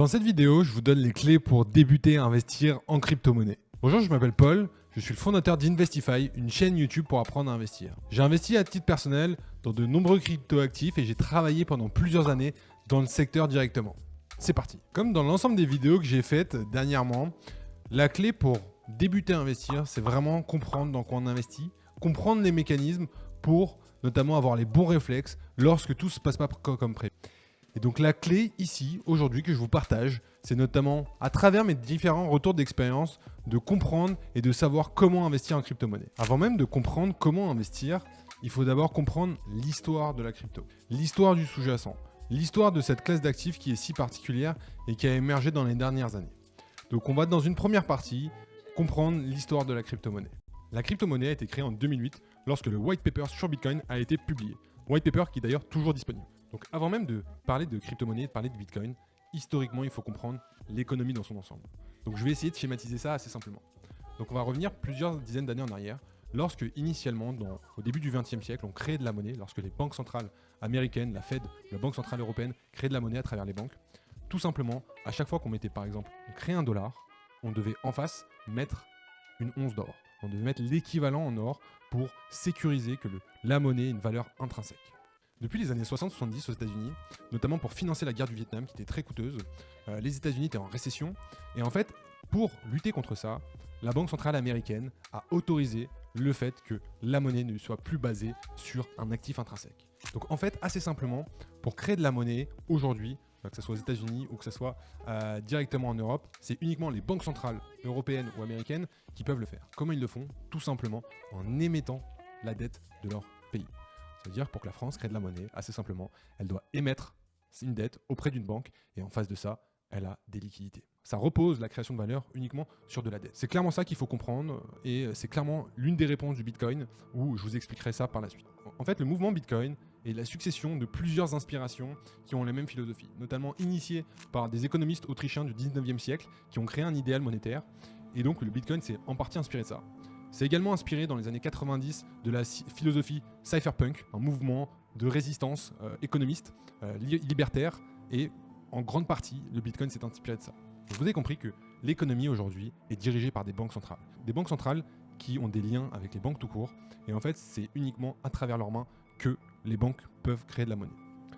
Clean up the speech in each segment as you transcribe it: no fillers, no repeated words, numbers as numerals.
Dans cette vidéo, je vous donne les clés pour débuter à investir en crypto-monnaie. Bonjour, je m'appelle Paul, je suis le fondateur d'Investify, une chaîne YouTube pour apprendre à investir. J'ai investi à titre personnel dans de nombreux crypto-actifs et j'ai travaillé pendant plusieurs années dans le secteur directement. C'est parti. Comme dans l'ensemble des vidéos que j'ai faites dernièrement, la clé pour débuter à investir, c'est vraiment comprendre dans quoi on investit, comprendre les mécanismes pour notamment avoir les bons réflexes lorsque tout ne se passe pas comme prévu. Et donc la clé ici, aujourd'hui, que je vous partage, c'est notamment à travers mes différents retours d'expérience, de comprendre et de savoir comment investir en crypto-monnaie. Avant même de comprendre comment investir, il faut d'abord comprendre l'histoire de la crypto, l'histoire du sous-jacent, l'histoire de cette classe d'actifs qui est si particulière et qui a émergé dans les dernières années. Donc on va dans une première partie comprendre l'histoire de la crypto-monnaie. La crypto-monnaie a été créée en 2008 lorsque le white paper sur Bitcoin a été publié. White paper qui est d'ailleurs toujours disponible. Donc avant même de parler de crypto-monnaie, de parler de Bitcoin, historiquement, il faut comprendre l'économie dans son ensemble. Donc je vais essayer de schématiser ça assez simplement. Donc on va revenir plusieurs dizaines d'années en arrière, lorsque initialement, au début du XXe siècle, on créait de la monnaie, lorsque les banques centrales américaines, la Fed, la Banque centrale européenne, créaient de la monnaie à travers les banques. Tout simplement, à chaque fois qu'on mettait par exemple, on créait $1, on devait en face mettre une once d'or. On devait mettre l'équivalent en or pour sécuriser que la monnaie ait une valeur intrinsèque. Depuis les années 60-70 aux États-Unis, notamment pour financer la guerre du Vietnam qui était très coûteuse, les États-Unis étaient en récession. Et en fait, pour lutter contre ça, la Banque centrale américaine a autorisé le fait que la monnaie ne soit plus basée sur un actif intrinsèque. Donc en fait, assez simplement, pour créer de la monnaie aujourd'hui, que ce soit aux États-Unis ou que ce soit directement en Europe, c'est uniquement les banques centrales européennes ou américaines qui peuvent le faire. Comment ils le font? Tout simplement en émettant la dette de leur pays. C'est-à-dire pour que la France crée de la monnaie, assez simplement, elle doit émettre une dette auprès d'une banque et en face de ça, elle a des liquidités. Ça repose la création de valeur uniquement sur de la dette. C'est clairement ça qu'il faut comprendre et c'est clairement l'une des réponses du Bitcoin où je vous expliquerai ça par la suite. En fait, le mouvement Bitcoin est la succession de plusieurs inspirations qui ont la même philosophie, notamment initiées par des économistes autrichiens du 19e siècle qui ont créé un idéal monétaire et donc le Bitcoin s'est en partie inspiré de ça. C'est également inspiré dans les années 90 de la philosophie cypherpunk, un mouvement de résistance économiste, libertaire, et en grande partie, le Bitcoin s'est inspiré de ça. Donc vous avez compris que l'économie aujourd'hui est dirigée par des banques centrales. Des banques centrales qui ont des liens avec les banques tout court, et en fait, c'est uniquement à travers leurs mains que les banques peuvent créer de la monnaie.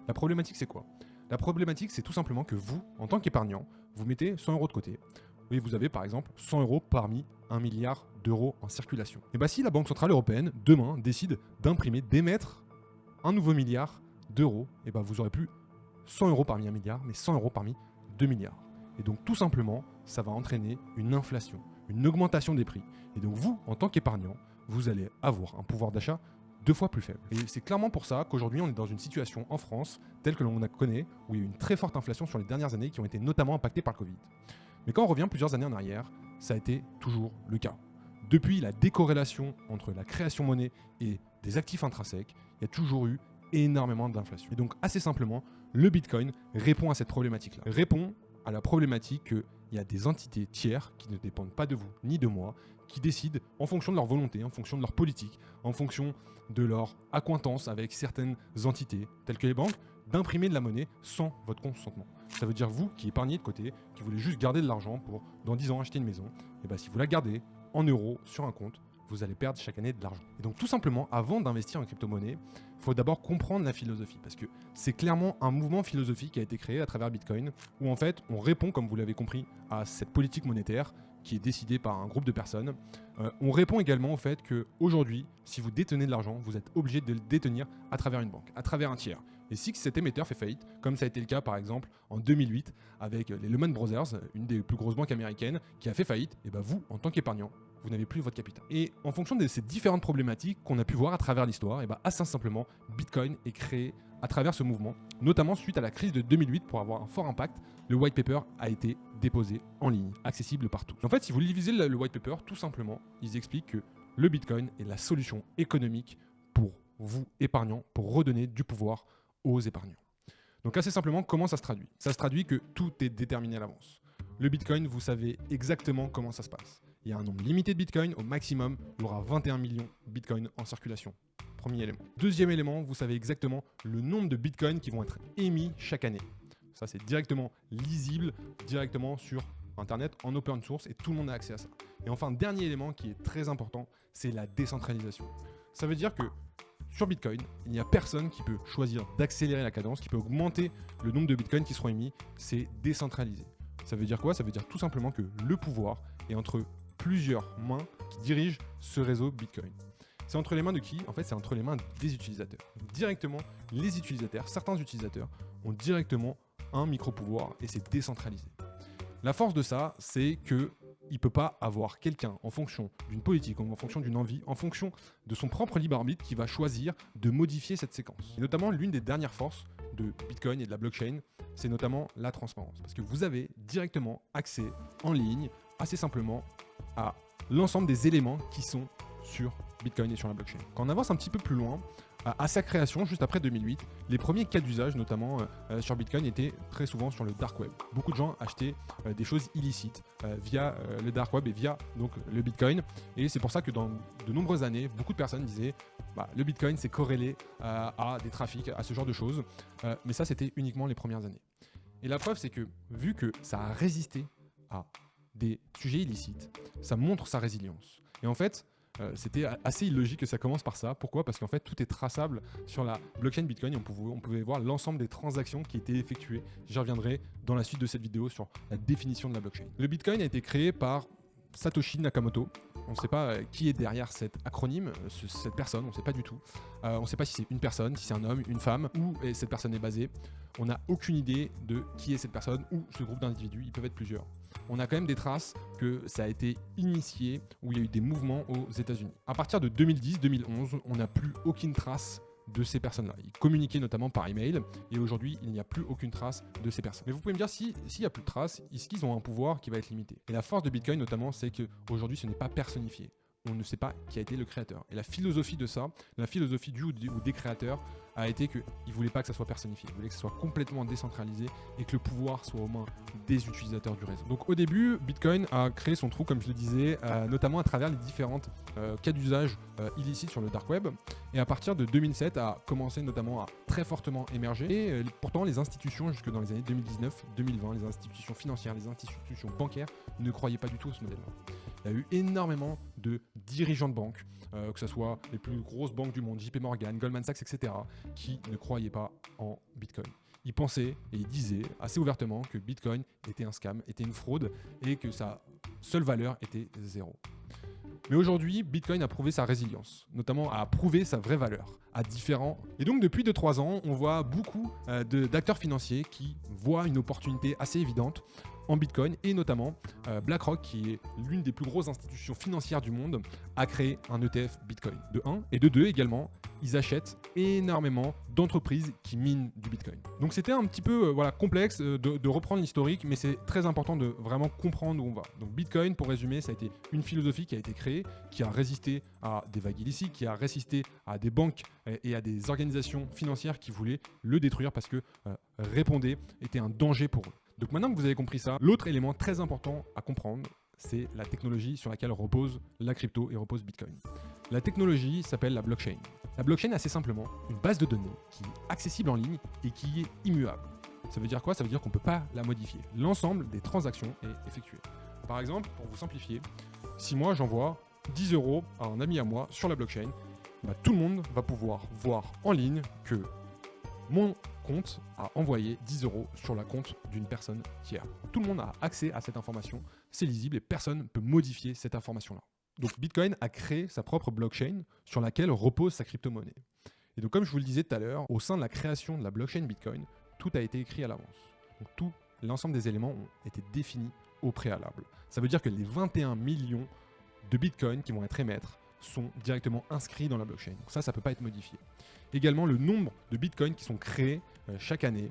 La problématique, c'est quoi? La problématique, c'est tout simplement que vous, en tant qu'épargnant, vous mettez 100 € de côté, et vous avez par exemple 100 € parmi 1 milliard d'euros en circulation. Et bien si la Banque Centrale Européenne, demain, décide d'imprimer, d'émettre un nouveau milliard d'euros, et ben vous aurez plus 100 € parmi 1 milliard, mais 100 € parmi 2 milliards. Et donc tout simplement, ça va entraîner une inflation, une augmentation des prix. Et donc vous, en tant qu'épargnant, vous allez avoir un pouvoir d'achat 2 fois plus faible. Et c'est clairement pour ça qu'aujourd'hui, on est dans une situation en France, telle que l'on la connaît, où il y a eu une très forte inflation sur les dernières années qui ont été notamment impactées par le Covid. Mais quand on revient plusieurs années en arrière, ça a été toujours le cas. Depuis la décorrélation entre la création monnaie et des actifs intrinsèques, il y a toujours eu énormément d'inflation. Et donc assez simplement, le Bitcoin répond à cette problématique-là. Répond à la problématique qu'il y a des entités tiers qui ne dépendent pas de vous ni de moi, qui décident en fonction de leur volonté, en fonction de leur politique, en fonction de leur accointance avec certaines entités, telles que les banques, d'imprimer de la monnaie sans votre consentement. Ça veut dire vous qui épargnez de côté, qui voulez juste garder de l'argent pour dans 10 ans acheter une maison, et bien si vous la gardez en euros sur un compte, vous allez perdre chaque année de l'argent. Et donc tout simplement, avant d'investir en crypto-monnaie, il faut d'abord comprendre la philosophie, parce que c'est clairement un mouvement philosophique qui a été créé à travers Bitcoin, où en fait on répond, comme vous l'avez compris, à cette politique monétaire qui est décidée par un groupe de personnes. On répond également au fait qu'aujourd'hui, si vous détenez de l'argent, vous êtes obligé de le détenir à travers une banque, à travers un tiers. Et si cet émetteur fait faillite, comme ça a été le cas par exemple en 2008 avec les Lehman Brothers, une des plus grosses banques américaines, qui a fait faillite, et ben vous, en tant qu'épargnant, vous n'avez plus votre capital. Et en fonction de ces différentes problématiques qu'on a pu voir à travers l'histoire, et ben assez simplement, Bitcoin est créé à travers ce mouvement, notamment suite à la crise de 2008 pour avoir un fort impact. Le white paper a été déposé en ligne, accessible partout. En fait, si vous lisez le white paper, tout simplement, ils expliquent que le Bitcoin est la solution économique pour vous, épargnants, pour redonner du pouvoir aux épargnants. Donc assez simplement, comment ça se traduit? Ça se traduit que tout est déterminé à l'avance. Le Bitcoin, vous savez exactement comment ça se passe. Il y a un nombre limité de Bitcoin, au maximum, il y aura 21 millions de Bitcoin en circulation. Premier élément. Deuxième élément, vous savez exactement le nombre de Bitcoins qui vont être émis chaque année. Ça, c'est directement lisible, directement sur Internet, en open source, et tout le monde a accès à ça. Et enfin, dernier élément qui est très important, c'est la décentralisation. Ça veut dire que sur Bitcoin, il n'y a personne qui peut choisir d'accélérer la cadence, qui peut augmenter le nombre de Bitcoins qui seront émis. C'est décentralisé. Ça veut dire quoi? Ça veut dire tout simplement que le pouvoir est entre plusieurs mains qui dirigent ce réseau Bitcoin. C'est entre les mains de qui? En fait, c'est entre les mains des utilisateurs. Directement, les utilisateurs, certains utilisateurs, ont directement un micro-pouvoir et c'est décentralisé. La force de ça, c'est qu'il ne peut pas avoir quelqu'un en fonction d'une politique, en fonction d'une envie, en fonction de son propre libre arbitre qui va choisir de modifier cette séquence. Et notamment, l'une des dernières forces de Bitcoin et de la blockchain, c'est notamment la transparence. Parce que vous avez directement accès en ligne, assez simplement, à l'ensemble des éléments qui sont sur Bitcoin et sur la blockchain. Quand on avance un petit peu plus loin, à sa création, juste après 2008, les premiers cas d'usage, notamment sur Bitcoin, étaient très souvent sur le dark web. Beaucoup de gens achetaient des choses illicites via le dark web et via donc, le Bitcoin. Et c'est pour ça que dans de nombreuses années, beaucoup de personnes disaient le Bitcoin c'est corrélé à des trafics, à ce genre de choses. Mais ça, c'était uniquement les premières années. Et la preuve, c'est que vu que ça a résisté à des sujets illicites, ça montre sa résilience. Et en fait, c'était assez illogique que ça commence par ça. Pourquoi? Parce qu'en fait, tout est traçable sur la blockchain Bitcoin. On pouvait voir l'ensemble des transactions qui étaient effectuées. J'y reviendrai dans la suite de cette vidéo sur la définition de la blockchain. Le Bitcoin a été créé par Satoshi Nakamoto. On ne sait pas qui est derrière cet acronyme, cette personne, on ne sait pas du tout. On ne sait pas si c'est une personne, si c'est un homme, une femme, où cette personne est basée. On n'a aucune idée de qui est cette personne ou ce groupe d'individus, ils peuvent être plusieurs. On a quand même des traces que ça a été initié, où il y a eu des mouvements aux États-Unis. À partir de 2010-2011, on n'a plus aucune trace de ces personnes-là. Ils communiquaient notamment par email et aujourd'hui, il n'y a plus aucune trace de ces personnes. Mais vous pouvez me dire, s'il n'y a plus de traces, est-ce qu'ils ont un pouvoir qui va être limité? Et la force de Bitcoin notamment, c'est qu'aujourd'hui, ce n'est pas personnifié. On ne sait pas qui a été le créateur. Et la philosophie de ça, la philosophie du ou des créateurs, a été qu'ils ne voulaient pas que ça soit personnifié. Ils voulaient que ça soit complètement décentralisé et que le pouvoir soit aux mains des utilisateurs du réseau. Donc au début, Bitcoin a créé son trou, comme je le disais, notamment à travers les différentes cas d'usage illicites sur le dark web. Et à partir de 2007, a commencé notamment à très fortement émerger. Et pourtant, les institutions, jusque dans les années 2019-2020, les institutions financières, les institutions bancaires ne croyaient pas du tout à ce modèle-là. Il y a eu énormément de dirigeants de banques, que ce soit les plus grosses banques du monde, JP Morgan, Goldman Sachs, etc., qui ne croyaient pas en Bitcoin. Ils pensaient et ils disaient assez ouvertement que Bitcoin était un scam, était une fraude et que sa seule valeur était zéro. Mais aujourd'hui, Bitcoin a prouvé sa résilience, notamment a prouvé sa vraie valeur à différents. Et donc depuis 2-3 ans, on voit beaucoup d'acteurs financiers qui voient une opportunité assez évidente en Bitcoin et notamment BlackRock, qui est l'une des plus grosses institutions financières du monde, a créé un ETF Bitcoin. De 1 et de 2 également, ils achètent énormément d'entreprises qui minent du Bitcoin. Donc c'était un petit peu complexe de reprendre l'historique, mais c'est très important de vraiment comprendre où on va. Donc Bitcoin, pour résumer, ça a été une philosophie qui a été créée, qui a résisté à des vagues illicites, qui a résisté à des banques et à des organisations financières qui voulaient le détruire parce que répondait était un danger pour eux. Donc maintenant que vous avez compris ça, l'autre élément très important à comprendre, c'est la technologie sur laquelle repose la crypto et repose Bitcoin. La technologie s'appelle la blockchain. La blockchain est assez simplement une base de données qui est accessible en ligne et qui est immuable. Ça veut dire quoi? Ça veut dire qu'on ne peut pas la modifier. L'ensemble des transactions est effectué. Par exemple, pour vous simplifier, si moi j'envoie 10 € à un ami à moi sur la blockchain, tout le monde va pouvoir voir en ligne que mon compte a envoyé 10 € sur la compte d'une personne tiers. Tout le monde a accès à cette information, c'est lisible et personne ne peut modifier cette information-là. Donc Bitcoin a créé sa propre blockchain sur laquelle repose sa crypto-monnaie. Et donc comme je vous le disais tout à l'heure, au sein de la création de la blockchain Bitcoin, tout a été écrit à l'avance. Donc l'ensemble des éléments ont été définis au préalable. Ça veut dire que les 21 millions de Bitcoin qui vont être émettre sont directement inscrits dans la blockchain. Donc ça ne peut pas être modifié. Également, le nombre de bitcoins qui sont créés chaque année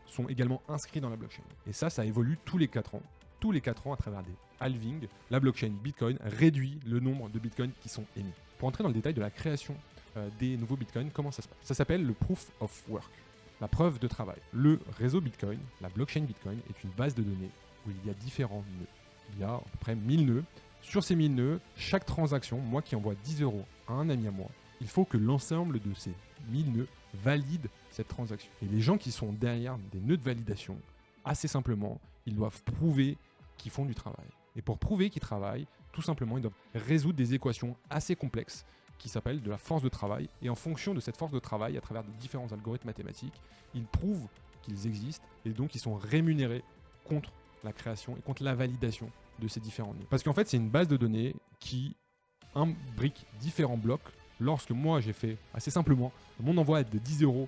sont également inscrits dans la blockchain. Et ça évolue tous les 4 ans. Tous les 4 ans, à travers des halvings, la blockchain Bitcoin réduit le nombre de bitcoins qui sont émis. Pour entrer dans le détail de la création des nouveaux bitcoins, comment ça se passe? Ça s'appelle le Proof of Work, la preuve de travail. Le réseau Bitcoin, la blockchain Bitcoin, est une base de données où il y a différents nœuds. Il y a à peu près 1000 nœuds. Sur ces 1000 nœuds, chaque transaction, moi qui envoie 10 € à un ami à moi, il faut que l'ensemble de ces 1000 nœuds valide cette transaction. Et les gens qui sont derrière des nœuds de validation, assez simplement, ils doivent prouver qu'ils font du travail. Et pour prouver qu'ils travaillent, tout simplement, ils doivent résoudre des équations assez complexes qui s'appellent de la force de travail. Et en fonction de cette force de travail, à travers des différents algorithmes mathématiques, ils prouvent qu'ils existent et donc ils sont rémunérés contre la création et contre la validation de ces différents nœuds. Parce qu'en fait, c'est une base de données qui imbrique différents blocs. Lorsque moi j'ai fait assez simplement mon envoi de 10 euros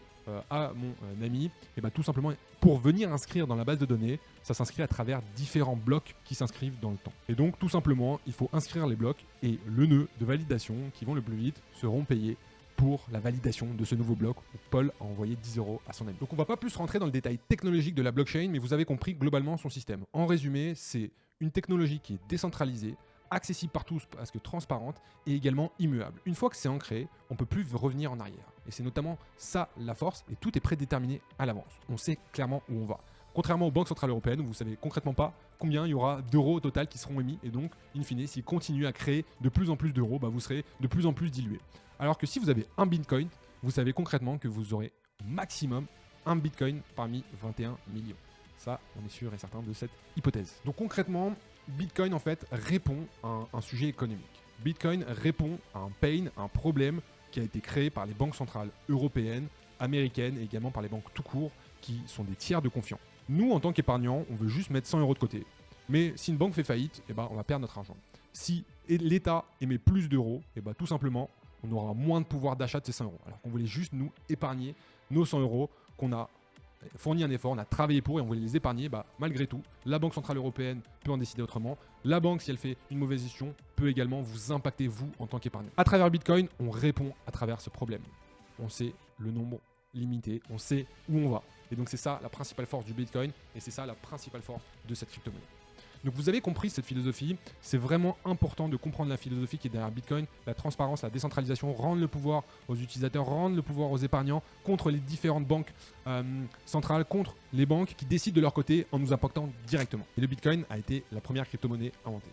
à mon ami, et tout simplement pour venir inscrire dans la base de données, ça s'inscrit à travers différents blocs qui s'inscrivent dans le temps. Et donc tout simplement, il faut inscrire les blocs et le nœud de validation qui vont le plus vite seront payés pour la validation de ce nouveau bloc où Paul a envoyé 10 euros à son ami. Donc on va pas plus rentrer dans le détail technologique de la blockchain, mais vous avez compris globalement son système. En résumé, c'est une technologie qui est décentralisée, accessible par tous parce que transparente et également immuable. Une fois que c'est ancré, on ne peut plus revenir en arrière. Et c'est notamment ça la force et tout est prédéterminé à l'avance. On sait clairement où on va. Contrairement aux banques centrales européennes, où vous ne savez concrètement pas combien il y aura d'euros au total qui seront émis et donc, in fine, s'ils continuent à créer de plus en plus d'euros, vous serez de plus en plus dilué. Alors que si vous avez un Bitcoin, vous savez concrètement que vous aurez maximum un Bitcoin parmi 21 millions. Ça, on est sûr et certain de cette hypothèse. Donc concrètement, Bitcoin en fait répond à un sujet économique. Bitcoin répond à un pain, un problème qui a été créé par les banques centrales européennes, américaines et également par les banques tout court qui sont des tiers de confiance. Nous, en tant qu'épargnants, on veut juste mettre 100 euros de côté. Mais si une banque fait faillite, on va perdre notre argent. Si l'État émet plus d'euros, tout simplement, on aura moins de pouvoir d'achat de ces 100 euros. Alors qu'on voulait juste nous épargner nos 100 euros qu'on a fourni un effort, on a travaillé pour et on voulait les épargner, malgré tout, la Banque Centrale Européenne peut en décider autrement. La banque, si elle fait une mauvaise gestion, peut également vous impacter, vous, en tant qu'épargnant. À travers Bitcoin, on répond à travers ce problème. On sait le nombre limité, on sait où on va. Et donc c'est ça la principale force du Bitcoin et c'est ça la principale force de cette crypto-monnaie. Donc vous avez compris cette philosophie, c'est vraiment important de comprendre la philosophie qui est derrière Bitcoin, la transparence, la décentralisation, rendre le pouvoir aux utilisateurs, rendre le pouvoir aux épargnants contre les différentes banques centrales, contre les banques qui décident de leur côté en nous impactant directement. Et le Bitcoin a été la première crypto-monnaie inventée.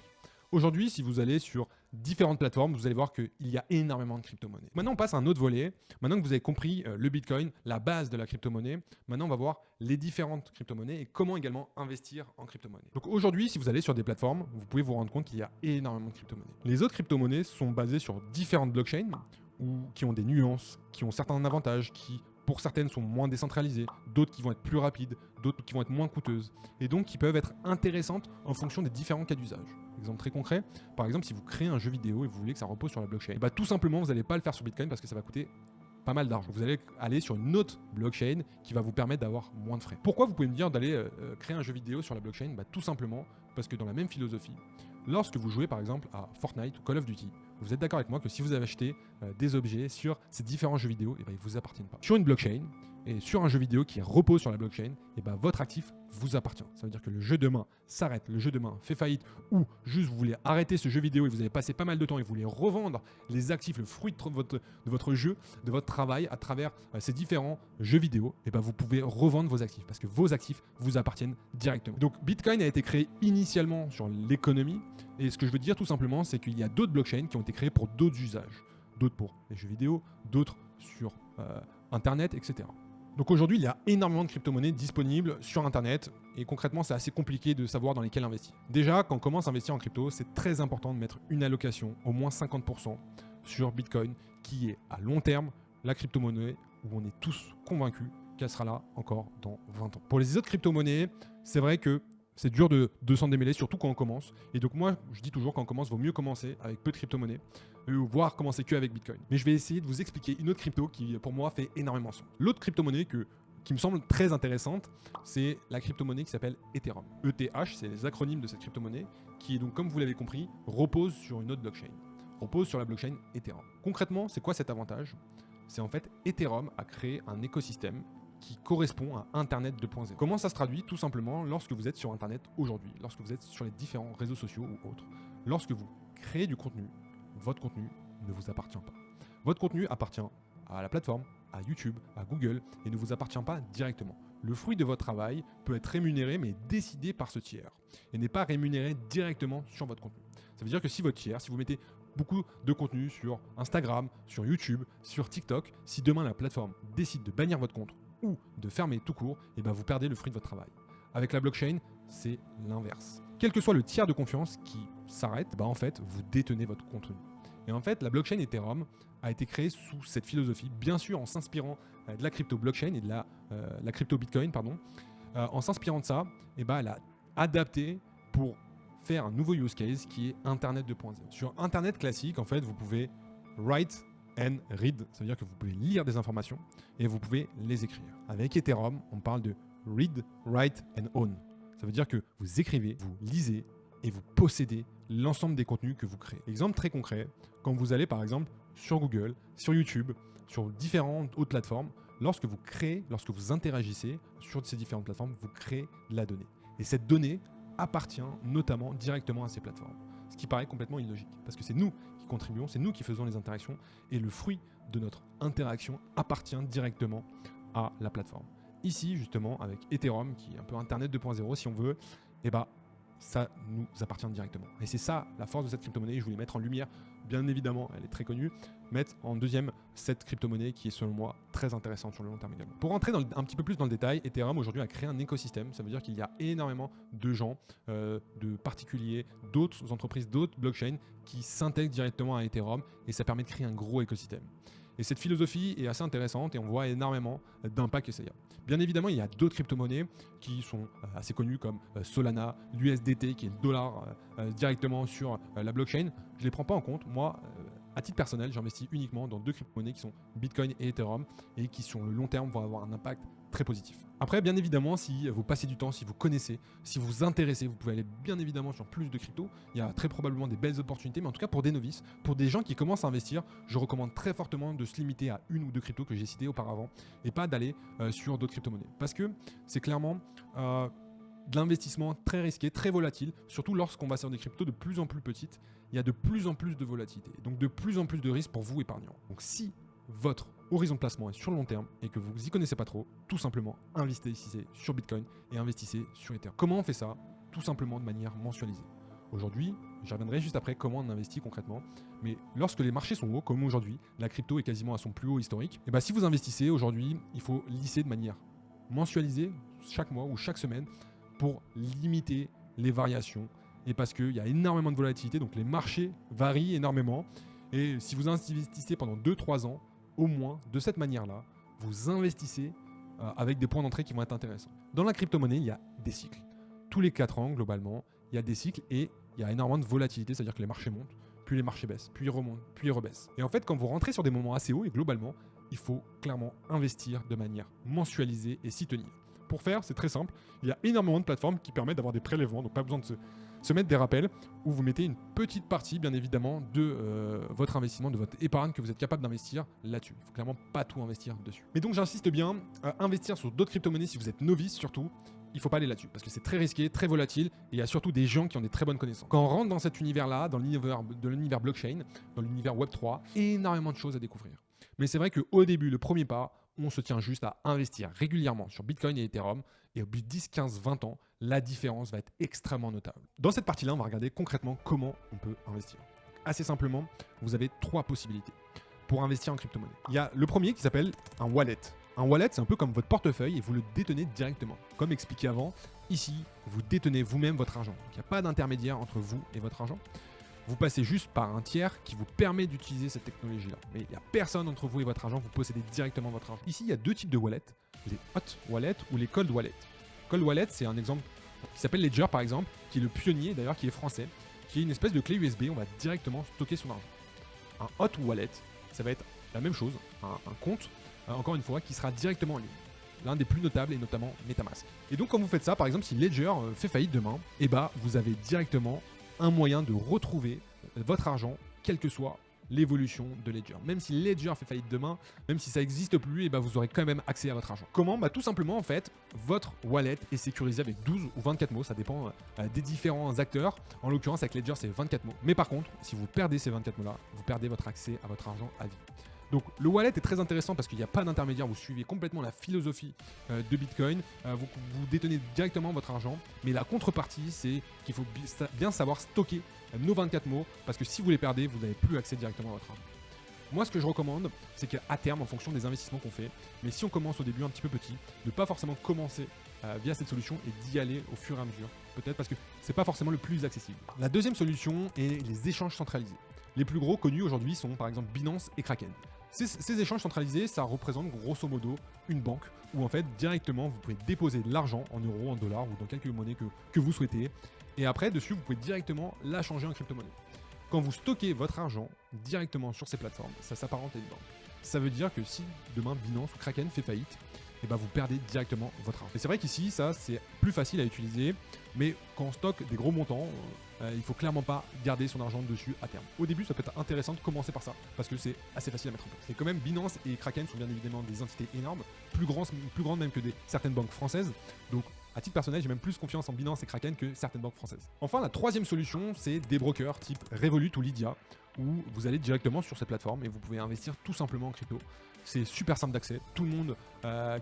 Aujourd'hui, si vous allez sur différentes plateformes, vous allez voir qu'il y a énormément de crypto-monnaies. Maintenant, on passe à un autre volet. Maintenant que vous avez compris le Bitcoin, la base de la crypto-monnaie, maintenant on va voir les différentes crypto-monnaies et comment également investir en crypto-monnaie. Donc aujourd'hui, si vous allez sur des plateformes, vous pouvez vous rendre compte qu'il y a énormément de crypto-monnaies. Les autres crypto-monnaies sont basées sur différentes blockchains ou qui ont des nuances, qui ont certains avantages, qui pour certaines sont moins décentralisées, d'autres qui vont être plus rapides, d'autres qui vont être moins coûteuses et donc qui peuvent être intéressantes en fonction des différents cas d'usage. Exemple très concret, par exemple si vous créez un jeu vidéo et vous voulez que ça repose sur la blockchain, tout simplement vous n'allez pas le faire sur Bitcoin parce que ça va coûter pas mal d'argent. Vous allez aller sur une autre blockchain qui va vous permettre d'avoir moins de frais. Pourquoi vous pouvez me dire d'aller créer un jeu vidéo sur la blockchain? Tout simplement parce que dans la même philosophie, lorsque vous jouez par exemple à Fortnite ou Call of Duty, vous êtes d'accord avec moi que si vous avez acheté des objets sur ces différents jeux vidéo, ils ne vous appartiennent pas. Sur une blockchain et sur un jeu vidéo qui repose sur la blockchain, votre actif vous appartient. Ça veut dire que le jeu demain s'arrête, le jeu demain fait faillite ou juste vous voulez arrêter ce jeu vidéo et vous avez passé pas mal de temps et vous voulez revendre les actifs, le fruit de votre jeu, de votre travail à travers ces différents jeux vidéo, vous pouvez revendre vos actifs parce que vos actifs vous appartiennent directement. Donc Bitcoin a été créé initialement sur l'économie et ce que je veux dire tout simplement, c'est qu'il y a d'autres blockchains qui ont été créées pour d'autres usages, d'autres pour les jeux vidéo, d'autres sur Internet, etc. Donc aujourd'hui, il y a énormément de crypto-monnaies disponibles sur Internet et concrètement, c'est assez compliqué de savoir dans lesquelles investir. Déjà, quand on commence à investir en crypto, c'est très important de mettre une allocation, au moins 50% sur Bitcoin, qui est à long terme la crypto-monnaie où on est tous convaincus qu'elle sera là encore dans 20 ans. Pour les autres crypto-monnaies, c'est vrai que c'est dur de s'en démêler, surtout quand on commence. Et donc moi, je dis toujours quand on commence, il vaut mieux commencer avec peu de crypto-monnaies, voire commencer que avec Bitcoin. Mais je vais essayer de vous expliquer une autre crypto qui, pour moi, fait énormément sens. L'autre crypto-monnaie qui me semble très intéressante, c'est la crypto-monnaie qui s'appelle Ethereum. ETH, c'est les acronymes de cette crypto-monnaie, qui, donc, comme vous l'avez compris, repose sur une autre blockchain. Repose sur la blockchain Ethereum. Concrètement, c'est quoi cet avantage? C'est en fait, Ethereum a créé un écosystème qui correspond à Internet 2.0. Comment ça se traduit? Tout simplement lorsque vous êtes sur Internet aujourd'hui, lorsque vous êtes sur les différents réseaux sociaux ou autres, lorsque vous créez du contenu, votre contenu ne vous appartient pas. Votre contenu appartient à la plateforme, à YouTube, à Google et ne vous appartient pas directement. Le fruit de votre travail peut être rémunéré mais décidé par ce tiers et n'est pas rémunéré directement sur votre contenu. Ça veut dire que si votre tiers, si vous mettez beaucoup de contenu sur Instagram, sur YouTube, sur TikTok, si demain la plateforme décide de bannir votre compte ou de fermer tout court, et ben vous perdez le fruit de votre travail. Avec la blockchain, c'est l'inverse. Quel que soit le tiers de confiance qui s'arrête, en fait, vous détenez votre contenu. Et en fait, la blockchain Ethereum a été créée sous cette philosophie, bien sûr en s'inspirant de la crypto blockchain et de la crypto Bitcoin, pardon. En s'inspirant de ça, elle a adapté pour faire un nouveau use case qui est Internet 2.0. Sur Internet classique, en fait, vous pouvez write and read, ça veut dire que vous pouvez lire des informations et vous pouvez les écrire. Avec Ethereum, on parle de read, write and own. Ça veut dire que vous écrivez, vous lisez et vous possédez l'ensemble des contenus que vous créez. Exemple très concret, quand vous allez par exemple sur Google, sur YouTube, sur différentes autres plateformes, lorsque vous créez, lorsque vous interagissez sur ces différentes plateformes, vous créez de la donnée. Et cette donnée appartient notamment directement à ces plateformes. Ce qui paraît complètement illogique, parce que c'est nous qui contribuons, c'est nous qui faisons les interactions, et le fruit de notre interaction appartient directement à la plateforme. Ici, justement, avec Ethereum, qui est un peu Internet 2.0 si on veut, ça nous appartient directement. Et c'est ça la force de cette crypto-monnaie. Je voulais mettre en lumière, bien évidemment, elle est très connue, mettre en deuxième cette crypto-monnaie qui est selon moi très intéressante sur le long terme également. Pour rentrer un petit peu plus dans le détail, Ethereum aujourd'hui a créé un écosystème. Ça veut dire qu'il y a énormément de gens, de particuliers, d'autres entreprises, d'autres blockchains qui s'intègrent directement à Ethereum et ça permet de créer un gros écosystème. Et cette philosophie est assez intéressante et on voit énormément d'impact que ça y a. Bien évidemment, il y a d'autres crypto-monnaies qui sont assez connues comme Solana, l'USDT qui est le dollar directement sur la blockchain. Je ne les prends pas en compte. Moi, à titre personnel, j'investis uniquement dans deux crypto-monnaies qui sont Bitcoin et Ethereum et qui sur le long terme vont avoir un impact très positif. Après, bien évidemment, si vous passez du temps, si vous connaissez, si vous vous intéressez, vous pouvez aller bien évidemment sur plus de crypto. Il y a très probablement des belles opportunités, mais en tout cas pour des novices, pour des gens qui commencent à investir, je recommande très fortement de se limiter à une ou deux cryptos que j'ai citées auparavant et pas d'aller sur d'autres crypto-monnaies. Parce que c'est clairement de l'investissement très risqué, très volatile, surtout lorsqu'on va sur des cryptos de plus en plus petites, il y a de plus en plus de volatilité, donc de plus en plus de risques pour vous épargnants. Donc si votre horizon de placement est sur le long terme et que vous y connaissez pas trop, tout simplement investissez sur Bitcoin et investissez sur Ether. Comment on fait ça? Tout simplement de manière mensualisée. Aujourd'hui, j'y reviendrai juste après comment on investit concrètement, mais lorsque les marchés sont hauts, comme aujourd'hui, la crypto est quasiment à son plus haut historique, et si vous investissez aujourd'hui, il faut lisser de manière mensualisée chaque mois ou chaque semaine pour limiter les variations et parce qu'il y a énormément de volatilité, donc les marchés varient énormément et si vous investissez pendant 2-3 ans, au moins de cette manière-là, vous investissez avec des points d'entrée qui vont être intéressants. Dans la crypto-monnaie, il y a des cycles. Tous les 4 ans, globalement, il y a des cycles et il y a énormément de volatilité, c'est-à-dire que les marchés montent, puis les marchés baissent, puis ils remontent, puis ils rebaissent. Et en fait, quand vous rentrez sur des moments assez hauts, et globalement, il faut clairement investir de manière mensualisée et s'y tenir. Pour faire, c'est très simple, il y a énormément de plateformes qui permettent d'avoir des prélèvements, donc pas besoin de se mettre des rappels, où vous mettez une petite partie, bien évidemment, de votre investissement, de votre épargne que vous êtes capable d'investir là-dessus. Il ne faut clairement pas tout investir dessus. Mais donc j'insiste bien, investir sur d'autres crypto-monnaies si vous êtes novice surtout, il ne faut pas aller là-dessus, parce que c'est très risqué, très volatile, et il y a surtout des gens qui ont des très bonnes connaissances. Quand on rentre dans cet univers-là, dans l'univers blockchain, dans l'univers Web3, énormément de choses à découvrir. Mais c'est vrai qu'au début, le premier pas, on se tient juste à investir régulièrement sur Bitcoin et Ethereum, et au bout de 10, 15, 20 ans, la différence va être extrêmement notable. Dans cette partie-là, on va regarder concrètement comment on peut investir. Assez simplement, vous avez 3 possibilités pour investir en crypto-monnaie. Il y a le premier qui s'appelle un wallet. Un wallet, c'est un peu comme votre portefeuille et vous le détenez directement. Comme expliqué avant, ici, vous détenez vous-même votre argent. Donc, il n'y a pas d'intermédiaire entre vous et votre argent. Vous passez juste par un tiers qui vous permet d'utiliser cette technologie-là. Mais il n'y a personne entre vous et votre argent, vous possédez directement votre argent. Ici, il y a 2 types de wallets, les hot wallets ou les cold wallets. Cold wallet, c'est un exemple qui s'appelle Ledger par exemple, qui est le pionnier d'ailleurs, qui est français, qui est une espèce de clé USB, on va directement stocker son argent. Un hot wallet, ça va être la même chose, un compte, encore une fois, qui sera directement en ligne. L'un des plus notables est notamment MetaMask. Et donc quand vous faites ça, par exemple, si Ledger fait faillite demain, vous avez directement un moyen de retrouver votre argent, quelle que soit l'évolution de Ledger. Même si Ledger fait faillite demain, même si ça n'existe plus, vous aurez quand même accès à votre argent. Comment? Tout simplement, en fait, votre wallet est sécurisé avec 12 ou 24 mots, ça dépend des différents acteurs. En l'occurrence, avec Ledger, c'est 24 mots. Mais par contre, si vous perdez ces 24 mots-là, vous perdez votre accès à votre argent à vie. Donc le wallet est très intéressant parce qu'il n'y a pas d'intermédiaire, vous suivez complètement la philosophie de Bitcoin, vous détenez directement votre argent, mais la contrepartie c'est qu'il faut bien savoir stocker nos 24 mots parce que si vous les perdez, vous n'avez plus accès directement à votre argent. Moi, ce que je recommande, c'est qu'à terme, en fonction des investissements qu'on fait, mais si on commence au début un petit peu petit, ne pas forcément commencer via cette solution et d'y aller au fur et à mesure. Peut-être parce que c'est pas forcément le plus accessible. La deuxième solution est les échanges centralisés. Les plus gros connus aujourd'hui sont par exemple Binance et Kraken. Ces échanges centralisés, ça représente grosso modo une banque où en fait directement vous pouvez déposer de l'argent en euros, en dollars ou dans quelque monnaie que vous souhaitez. Et après dessus vous pouvez directement la changer en crypto-monnaie. Quand vous stockez votre argent directement sur ces plateformes, ça s'apparente à une banque. Ça veut dire que si demain Binance ou Kraken fait faillite, et ben vous perdez directement votre argent. Et c'est vrai qu'ici, ça c'est plus facile à utiliser, mais quand on stocke des gros montants, il faut clairement pas garder son argent dessus à terme. Au début, ça peut être intéressant de commencer par ça, parce que c'est assez facile à mettre en place. Et quand même, Binance et Kraken sont bien évidemment des entités énormes, plus grandes même que certaines banques françaises. Donc à titre personnel, j'ai même plus confiance en Binance et Kraken que certaines banques françaises. Enfin, la troisième solution, c'est des brokers type Revolut ou Lydia, où vous allez directement sur cette plateforme et vous pouvez investir tout simplement en crypto. C'est super simple d'accès. Tout le monde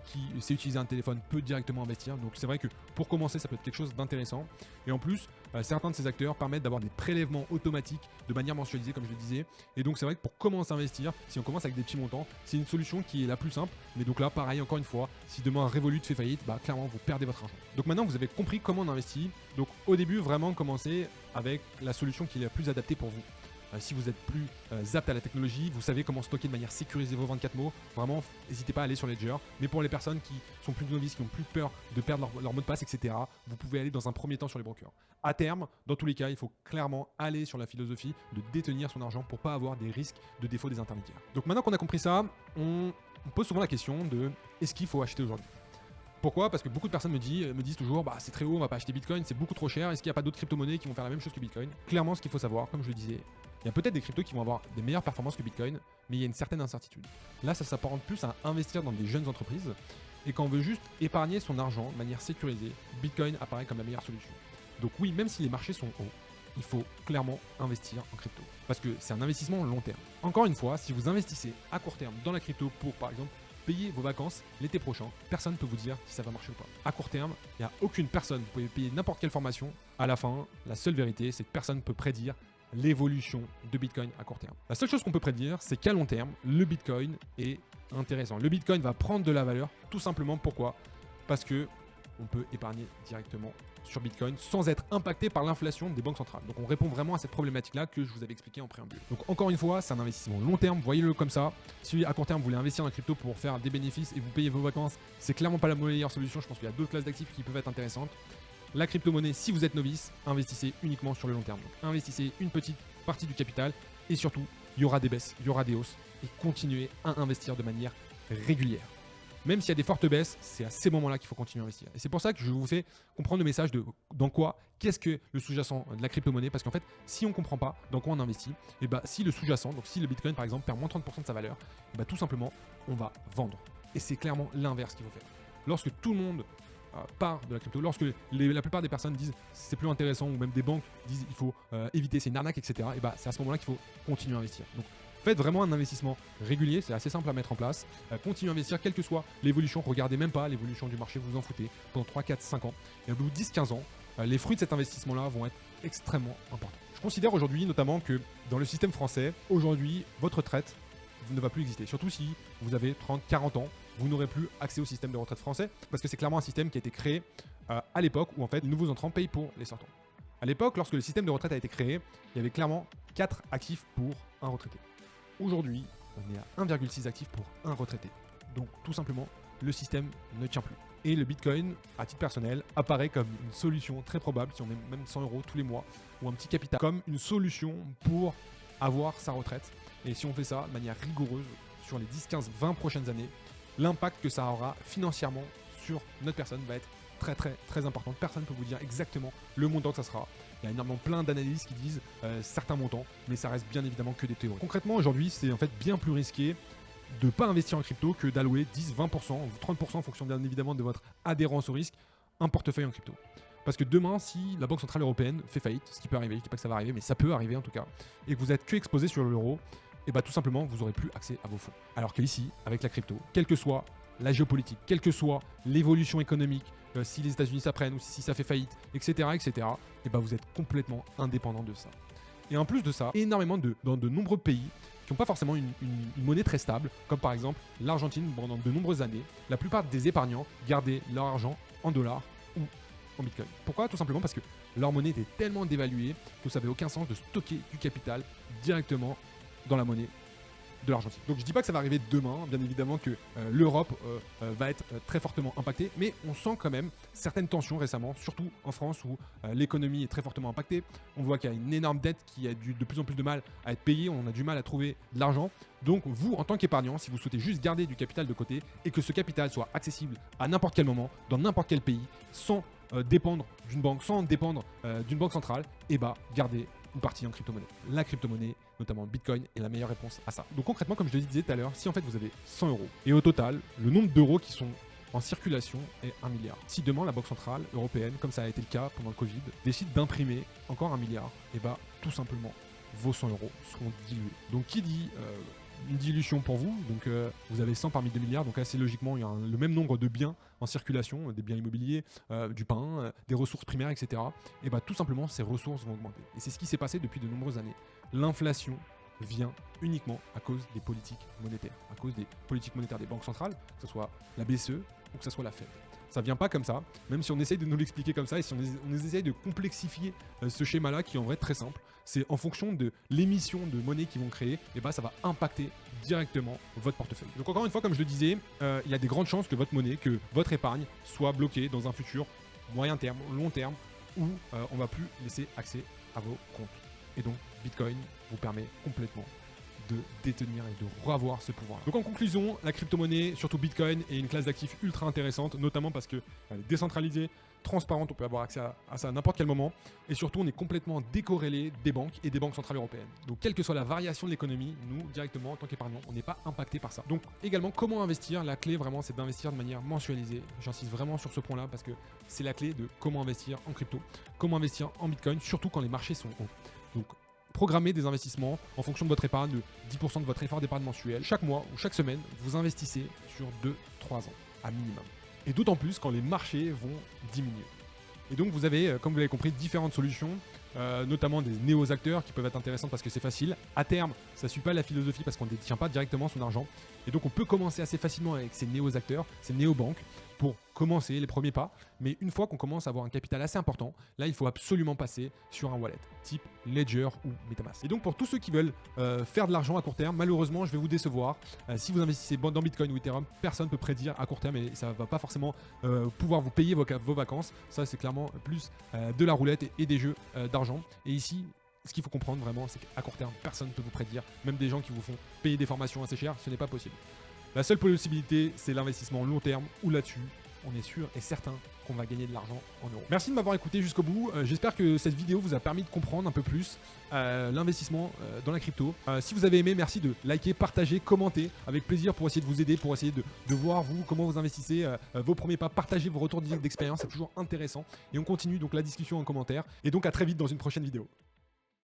qui sait utiliser un téléphone peut directement investir. Donc c'est vrai que pour commencer, ça peut être quelque chose d'intéressant. Et en plus, certains de ces acteurs permettent d'avoir des prélèvements automatiques de manière mensualisée, comme je le disais. Et donc c'est vrai que pour commencer à investir, si on commence avec des petits montants, c'est une solution qui est la plus simple. Mais donc là, pareil, encore une fois, si demain Revolut fait faillite, bah clairement, vous perdez votre argent. Donc maintenant, vous avez compris comment on investit. Donc au début, vraiment commencer avec la solution qui est la plus adaptée pour vous. Si vous êtes plus apte à la technologie, vous savez comment stocker de manière sécurisée vos 24 mots, vraiment, n'hésitez pas à aller sur Ledger. Mais pour les personnes qui sont plus novices, qui ont plus peur de perdre leur mot de passe, etc., vous pouvez aller dans un premier temps sur les brokers. À terme, dans tous les cas, il faut clairement aller sur la philosophie de détenir son argent pour pas avoir des risques de défaut des intermédiaires. Donc maintenant qu'on a compris ça, on pose souvent la question de est-ce qu'il faut acheter aujourd'hui ? Pourquoi ? Parce que beaucoup de personnes me disent toujours bah c'est très haut, on va pas acheter Bitcoin, c'est beaucoup trop cher, est-ce qu'il n'y a pas d'autres crypto-monnaies qui vont faire la même chose que Bitcoin ? Clairement, ce qu'il faut savoir, comme je le disais, il y a peut-être des cryptos qui vont avoir des meilleures performances que Bitcoin, mais il y a une certaine incertitude. Là, ça s'apparente plus à investir dans des jeunes entreprises, et quand on veut juste épargner son argent de manière sécurisée, Bitcoin apparaît comme la meilleure solution. Donc oui, même si les marchés sont hauts, il faut clairement investir en crypto, parce que c'est un investissement long terme. Encore une fois, si vous investissez à court terme dans la crypto pour, par exemple, payer vos vacances l'été prochain, personne ne peut vous dire si ça va marcher ou pas. À court terme, il n'y a aucune personne, vous pouvez payer n'importe quelle formation, à la fin, la seule vérité, c'est que personne ne peut prédire l'évolution de Bitcoin à court terme. La seule chose qu'on peut prédire, c'est qu'à long terme, le Bitcoin est intéressant. Le Bitcoin va prendre de la valeur, tout simplement pourquoi ? Parce que on peut épargner directement sur Bitcoin sans être impacté par l'inflation des banques centrales. Donc on répond vraiment à cette problématique-là que je vous avais expliqué en préambule. Donc encore une fois, c'est un investissement long terme, voyez-le comme ça. Si à court terme vous voulez investir en crypto pour faire des bénéfices et vous payez vos vacances, c'est clairement pas la meilleure solution. Je pense qu'il y a d'autres classes d'actifs qui peuvent être intéressantes. La crypto-monnaie, si vous êtes novice, investissez uniquement sur le long terme. Donc, investissez une petite partie du capital et surtout, il y aura des baisses, il y aura des hausses et continuez à investir de manière régulière. Même s'il y a des fortes baisses, c'est à ces moments-là qu'il faut continuer à investir. Et c'est pour ça que je vous fais comprendre le message de qu'est-ce que le sous-jacent de la crypto-monnaie. Parce qu'en fait, si on ne comprend pas dans quoi on investit, et bah, si le sous-jacent, donc si le Bitcoin par exemple perd moins 30% de sa valeur, et bah, tout simplement, on va vendre. Et c'est clairement l'inverse qu'il faut faire. Lorsque tout le monde part de la crypto, lorsque la plupart des personnes disent c'est plus intéressant, ou même des banques disent il faut éviter, c'est une arnaque, etc., et bah, c'est à ce moment-là qu'il faut continuer à investir. Donc, faites vraiment un investissement régulier, c'est assez simple à mettre en place. Continuez à investir, quelle que soit l'évolution. Regardez même pas l'évolution du marché, vous en foutez, pendant 3, 4, 5 ans. Et au bout de 10, 15 ans, les fruits de cet investissement-là vont être extrêmement importants. Je considère aujourd'hui notamment que dans le système français, aujourd'hui, votre retraite ne va plus exister. Surtout si vous avez 30, 40 ans, vous n'aurez plus accès au système de retraite français, parce que c'est clairement un système qui a été créé à l'époque où en fait les nouveaux entrants payent pour les sortants. À l'époque, lorsque le système de retraite a été créé, il y avait clairement 4 actifs pour un retraité. Aujourd'hui, on est à 1,6 actifs pour un retraité. Donc tout simplement, le système ne tient plus. Et le Bitcoin, à titre personnel, apparaît comme une solution très probable, si on met même 100 € tous les mois, ou un petit capital, comme une solution pour avoir sa retraite. Et si on fait ça de manière rigoureuse sur les 10, 15, 20 prochaines années, l'impact que ça aura financièrement sur notre personne va être très très très important. Personne ne peut vous dire exactement le montant que ça sera. Il y a énormément plein d'analyses qui disent certains montants, mais ça reste bien évidemment que des théories. Concrètement, aujourd'hui, c'est en fait bien plus risqué de ne pas investir en crypto que d'allouer 10, 20% ou 30% en fonction bien évidemment de votre adhérence au risque, un portefeuille en crypto. Parce que demain, si la Banque Centrale Européenne fait faillite, ce qui peut arriver, je ne dis pas que ça va arriver, mais ça peut arriver en tout cas, et que vous êtes que exposé sur l'euro, et bah tout simplement, vous n'aurez plus accès à vos fonds. Alors qu'ici, avec la crypto, quelle que soit la géopolitique, quelle que soit l'évolution économique, si les États-Unis s'apprennent ou si ça fait faillite, etc., et bah vous êtes complètement indépendant de ça. Et en plus de ça, énormément dans de nombreux pays qui n'ont pas forcément une monnaie très stable, comme par exemple l'Argentine pendant de nombreuses années. La plupart des épargnants gardaient leur argent en dollars ou en bitcoin. Pourquoi? Tout simplement parce que leur monnaie était tellement dévaluée que ça n'avait aucun sens de stocker du capital directement dans la monnaie de l'Argentine. Donc je dis pas que ça va arriver demain, bien évidemment que l'Europe va être très fortement impactée, mais on sent quand même certaines tensions récemment, surtout en France où l'économie est très fortement impactée. On voit qu'il y a une énorme dette qui a de plus en plus de mal à être payée, on a du mal à trouver de l'argent. Donc vous, en tant qu'épargnant, si vous souhaitez juste garder du capital de côté et que ce capital soit accessible à n'importe quel moment, dans n'importe quel pays, sans dépendre d'une banque, sans dépendre d'une banque centrale, et bah gardez une partie en crypto-monnaie. La crypto-monnaie, notamment Bitcoin, est la meilleure réponse à ça. Donc concrètement, comme je le disais tout à l'heure, si en fait vous avez 100 euros, et au total, le nombre d'euros qui sont en circulation est 1 milliard. Si demain la Banque Centrale Européenne, comme ça a été le cas pendant le Covid, décide d'imprimer encore 1 milliard, et bah tout simplement, vos 100 euros seront dilués. Donc qui dit une dilution pour vous, donc vous avez 100 parmi 2 milliards, donc assez logiquement il y a le même nombre de biens en circulation, des biens immobiliers, du pain, des ressources primaires, etc. Et bah tout simplement ces ressources vont augmenter. Et c'est ce qui s'est passé depuis de nombreuses années. L'inflation vient uniquement à cause des politiques monétaires, à cause des politiques monétaires des banques centrales, que ce soit la BCE ou que ce soit la Fed. Ça vient pas comme ça, même si on essaye de nous l'expliquer comme ça et si on essaye de complexifier ce schéma-là qui est en vrai très simple, c'est en fonction de l'émission de monnaie qu'ils vont créer, et bah ça va impacter directement votre portefeuille. Donc encore une fois, comme je le disais, il y a des grandes chances que votre monnaie, que votre épargne soit bloquée dans un futur moyen terme, long terme, où on va plus laisser accès à vos comptes. Et donc Bitcoin vous permet complètement de détenir et de revoir ce pouvoir. Donc en conclusion, la crypto-monnaie, surtout Bitcoin, est une classe d'actifs ultra intéressante, notamment parce qu'elle est décentralisée, transparente, on peut avoir accès à ça à n'importe quel moment, et surtout on est complètement décorrélé des banques et des banques centrales européennes. Donc quelle que soit la variation de l'économie, nous directement en tant qu'épargnants, on n'est pas impacté par ça. Donc également comment investir, la clé vraiment c'est d'investir de manière mensualisée. J'insiste vraiment sur ce point-là parce que c'est la clé de comment investir en crypto, comment investir en Bitcoin, surtout quand les marchés sont hauts. Donc programmez des investissements en fonction de votre épargne, de 10% de votre effort d'épargne mensuel. Chaque mois ou chaque semaine, vous investissez sur 2-3 ans, à minimum. Et d'autant plus quand les marchés vont diminuer. Et donc vous avez, comme vous l'avez compris, différentes solutions, notamment des néo-acteurs qui peuvent être intéressantes parce que c'est facile. À terme, ça ne suit pas la philosophie parce qu'on ne détient pas directement son argent. Et donc on peut commencer assez facilement avec ces néo-acteurs, ces néo-banques, pour commencer les premiers pas. Mais une fois qu'on commence à avoir un capital assez important, là il faut absolument passer sur un wallet, type Ledger ou MetaMask. Et donc pour tous ceux qui veulent faire de l'argent à court terme, malheureusement je vais vous décevoir. Si vous investissez dans Bitcoin ou Ethereum, personne ne peut prédire à court terme et ça ne va pas forcément pouvoir vous payer vos vacances. Ça c'est clairement plus de la roulette et des jeux d'argent. Et ici, ce qu'il faut comprendre vraiment, c'est qu'à court terme, personne ne peut vous prédire. Même des gens qui vous font payer des formations assez chères, ce n'est pas possible. La seule possibilité, c'est l'investissement long terme où là-dessus, on est sûr et certain qu'on va gagner de l'argent en euros. Merci de m'avoir écouté jusqu'au bout. J'espère que cette vidéo vous a permis de comprendre un peu plus l'investissement dans la crypto. Si vous avez aimé, merci de liker, partager, commenter avec plaisir pour essayer de vous aider, pour essayer de voir vous comment vous investissez, vos premiers pas, partager vos retours d'expérience, c'est toujours intéressant. Et on continue donc la discussion en commentaire. Et donc à très vite dans une prochaine vidéo.